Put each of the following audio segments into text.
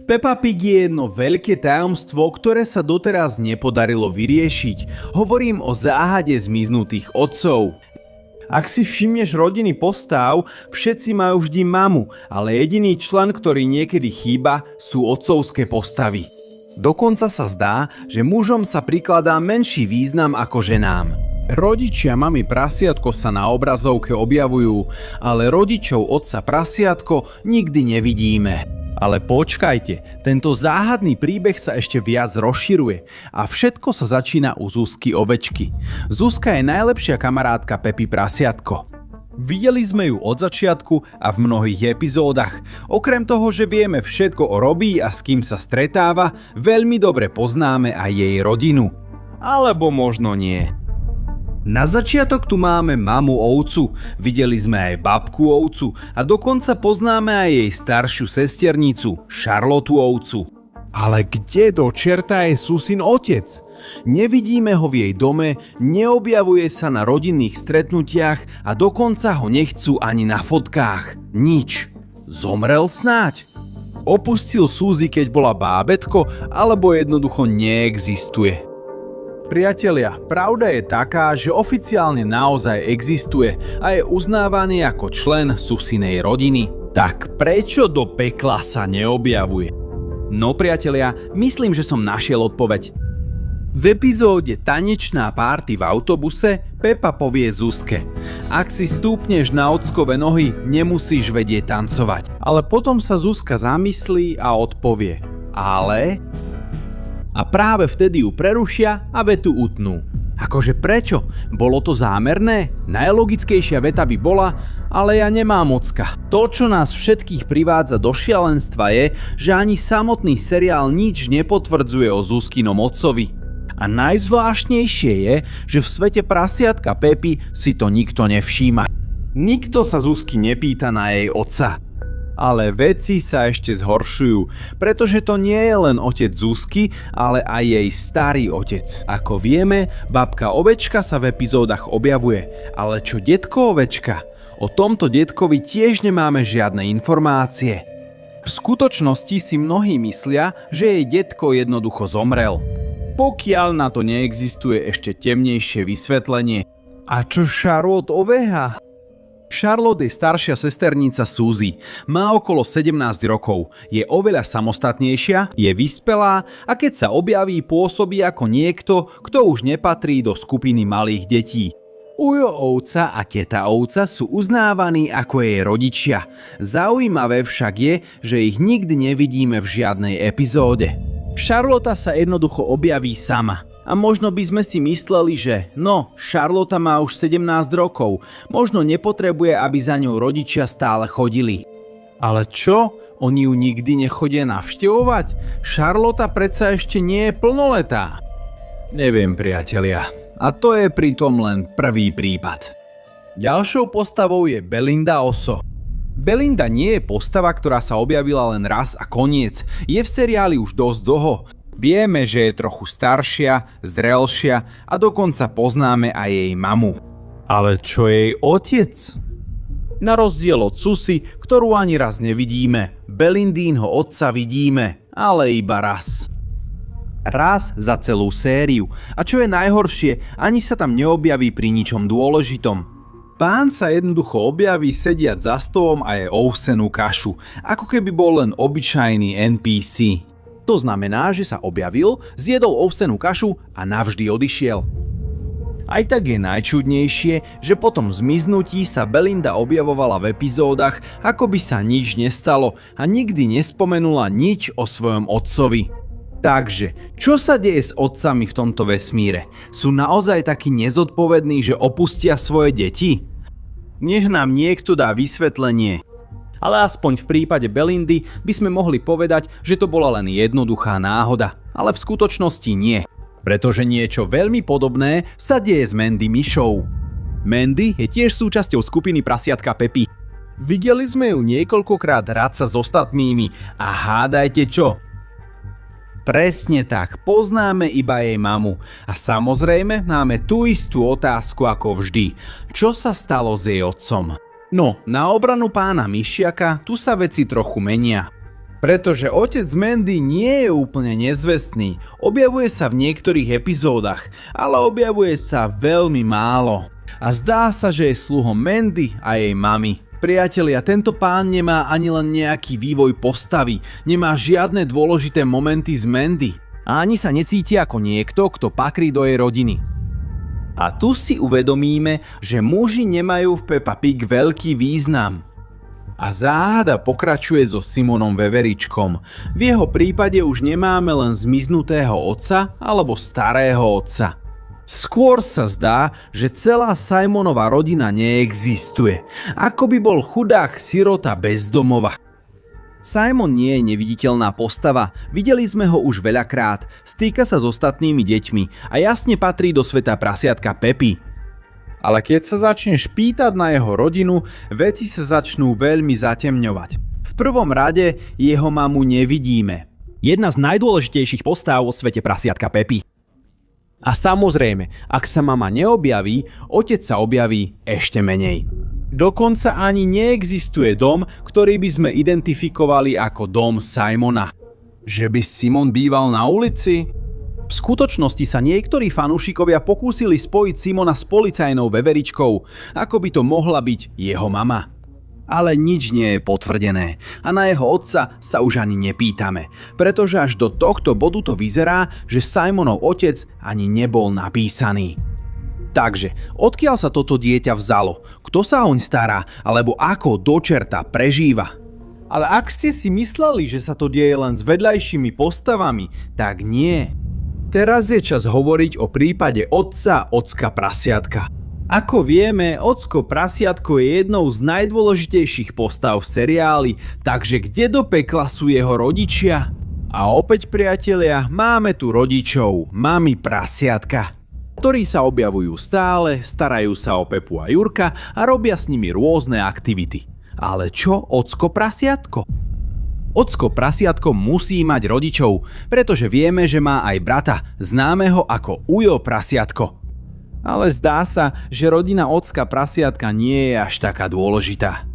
Peppa Pig je jedno veľké tajomstvo, ktoré sa doteraz nepodarilo vyriešiť. Hovorím o záhade zmiznutých otcov. Ak si všimneš rodiny postáv, všetci majú vždy mamu, ale jediný člen, ktorý niekedy chýba, sú otcovské postavy. Dokonca sa zdá, že mužom sa prikladá menší význam ako ženám. Rodičia mamy prasiatko sa na obrazovke objavujú, ale rodičov otca prasiatko nikdy nevidíme. Ale počkajte, tento záhadný príbeh sa ešte viac rozširuje a všetko sa začína u Zuzky ovečky. Zuzka je najlepšia kamarátka Pepy prasiatko. Videli sme ju od začiatku a v mnohých epizódach. Okrem toho, že vieme všetko o Robbie a s kým sa stretáva, veľmi dobre poznáme aj jej rodinu. Alebo možno nie. Na začiatok tu máme mamu ovcu, videli sme aj babku ovcu a dokonca poznáme aj jej staršiu sesternicu, Charlotu ovcu. Ale kde do čerta je Susin otec? Nevidíme ho v jej dome, neobjavuje sa na rodinných stretnutiach a dokonca ho nechcú ani na fotkách. Nič. Zomrel snáď? Opustil Suzy, keď bola bábätko, alebo jednoducho neexistuje? Priatelia, pravda je taká, že oficiálne naozaj existuje a je uznávaný ako člen Susinej rodiny. Tak prečo do pekla sa neobjavuje? No priatelia, myslím, že som našiel odpoveď. V epizóde Tanečná párty v autobuse Peppa povie Zuzke: ak si stúpneš na ockové nohy, nemusíš vedieť tancovať. Ale potom sa Zuzka zamyslí a odpovie: ale... A práve vtedy ju prerušia a vetu utnú. Akože prečo? Bolo to zámerné? Najlogickejšia veta by bola: ale ja nemám ocka. To, čo nás všetkých privádza do šialenstva je, že ani samotný seriál nič nepotvrdzuje o Zuzkinom otcovi. A najzvláštnejšie je, že v svete prasiatka Pepy si to nikto nevšíma. Nikto sa Zuzky nepýta na jej otca. Ale veci sa ešte zhoršujú, pretože to nie je len otec Zuzky, ale aj jej starý otec. Ako vieme, babka ovečka sa v epizódach objavuje, ale čo detko ovečka? O tomto detkovi tiež nemáme žiadne informácie. V skutočnosti si mnohí myslia, že jej detko jednoducho zomrel. Pokiaľ na to neexistuje ešte temnejšie vysvetlenie. A čo Charlotte oveha? Charlotte je staršia sesternica Suzy, má okolo 17 rokov, je oveľa samostatnejšia, je vyspelá a keď sa objaví, pôsobí ako niekto, kto už nepatrí do skupiny malých detí. Ujo ovca a teta ovca sú uznávaní ako jej rodičia. Zaujímavé však je, že ich nikdy nevidíme v žiadnej epizóde. Charlotta sa jednoducho objaví sama. A možno by sme si mysleli, že Charlotta má už 17 rokov, možno nepotrebuje, aby za ňou rodičia stále chodili. Ale čo? Oni ju nikdy nechodia navštevovať? Charlotta predsa ešte nie je plnoletá. Neviem, priatelia. A to je pritom len prvý prípad. Ďalšou postavou je Belinda Oso. Belinda nie je postava, ktorá sa objavila len raz a koniec. Je v seriáli už dosť dlho. Vieme, že je trochu staršia, zrelšia a dokonca poznáme aj jej mamu. Ale čo jej otec? Na rozdiel od Susy, ktorú ani raz nevidíme, Belindínho otca vidíme, ale iba raz. Raz za celú sériu. A čo je najhoršie, ani sa tam neobjaví pri ničom dôležitom. Pán sa jednoducho objaví sediať za stolom a je ovsenú kašu, ako keby bol len obyčajný NPC. To znamená, že sa objavil, zjedol ovsenú kašu a navždy odišiel. Aj tak je najčudnejšie, že po tom zmiznutí sa Belinda objavovala v epizódach, ako by sa nič nestalo a nikdy nespomenula nič o svojom otcovi. Takže, čo sa deje s otcami v tomto vesmíre? Sú naozaj takí nezodpovední, že opustia svoje deti? Nech nám niekto dá vysvetlenie. Ale aspoň v prípade Belindy by sme mohli povedať, že to bola len jednoduchá náhoda. Ale v skutočnosti nie. Pretože niečo veľmi podobné sa deje s Mandy myšou. Mandy je tiež súčasťou skupiny prasiatka Pepy. Videli sme ju niekoľkokrát hrať sa s ostatnými a hádajte čo? Presne tak, poznáme iba jej mamu. A samozrejme máme tú istú otázku ako vždy. Čo sa stalo s jej otcom? No, na obranu pána Myšiaka tu sa veci trochu menia. Pretože otec Mandy nie je úplne nezvestný, objavuje sa v niektorých epizódach, ale objavuje sa veľmi málo. A zdá sa, že je sluhom Mandy a jej mamy. Priatelia, tento pán nemá ani len nejaký vývoj postavy, nemá žiadne dôležité momenty z Mandy. A ani sa necíti ako niekto, kto patrí do jej rodiny. A tu si uvedomíme, že muži nemajú v Peppa Pig veľký význam. A záhada pokračuje so Simonom Veveričkom. V jeho prípade už nemáme len zmiznutého otca alebo starého otca. Skôr sa zdá, že celá Simonova rodina neexistuje. Ako by bol chudák sirota bez domova. Simon nie je neviditeľná postava, videli sme ho už veľakrát, stýka sa s ostatnými deťmi a jasne patrí do sveta prasiatka Peppy. Ale keď sa začneš pýtať na jeho rodinu, veci sa začnú veľmi zatemňovať. V prvom rade jeho mamu nevidíme. Jedna z najdôležitejších postáv vo svete prasiatka Peppy. A samozrejme, ak sa mama neobjaví, otec sa objaví ešte menej. Dokonca ani neexistuje dom, ktorý by sme identifikovali ako dom Simona. Že by Simon býval na ulici? V skutočnosti sa niektorí fanúšikovia pokúsili spojiť Simona s policajnou Veveričkou, ako by to mohla byť jeho mama. Ale nič nie je potvrdené a na jeho otca sa už ani nepýtame, pretože až do tohto bodu to vyzerá, že Simonov otec ani nebol napísaný. Takže, odkiaľ sa toto dieťa vzalo? Kto sa oň stará? Alebo ako do čerta prežíva? Ale ak ste si mysleli, že sa to deje len s vedľajšími postavami, tak nie. Teraz je čas hovoriť o prípade ocka prasiatka. Ako vieme, ocko prasiatko je jednou z najdôležitejších postav v seriáli, takže kde do pekla sú jeho rodičia? A opäť, priatelia, máme tu rodičov, mami prasiatka, ktorí sa objavujú stále, starajú sa o Pepu a Jurka a robia s nimi rôzne aktivity. Ale čo ocko prasiatko? Ocko prasiatko musí mať rodičov, pretože vieme, že má aj brata, známeho ako Ujo prasiatko. Ale zdá sa, že rodina ocka prasiatka nie je až taká dôležitá.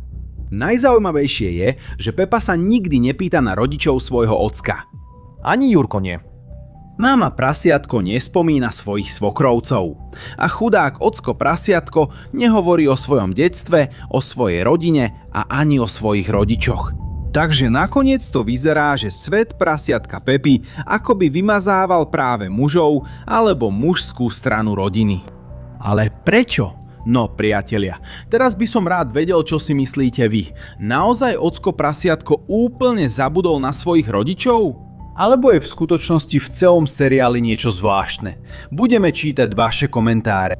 Najzaujímavejšie je, že Pepa sa nikdy nepýta na rodičov svojho ocka. Ani Jurko nie. Mama prasiatko nespomína svojich svokrovcov. A chudák ocko prasiatko nehovorí o svojom detstve, o svojej rodine a ani o svojich rodičoch. Takže nakoniec to vyzerá, že svet prasiatka Peppy akoby vymazával práve mužov alebo mužskú stranu rodiny. Ale prečo? No priatelia, teraz by som rád vedel, čo si myslíte vy. Naozaj ocko prasiatko úplne zabudol na svojich rodičov? Alebo je v skutočnosti v celom seriáli niečo zvláštne? Budeme čítať vaše komentáre.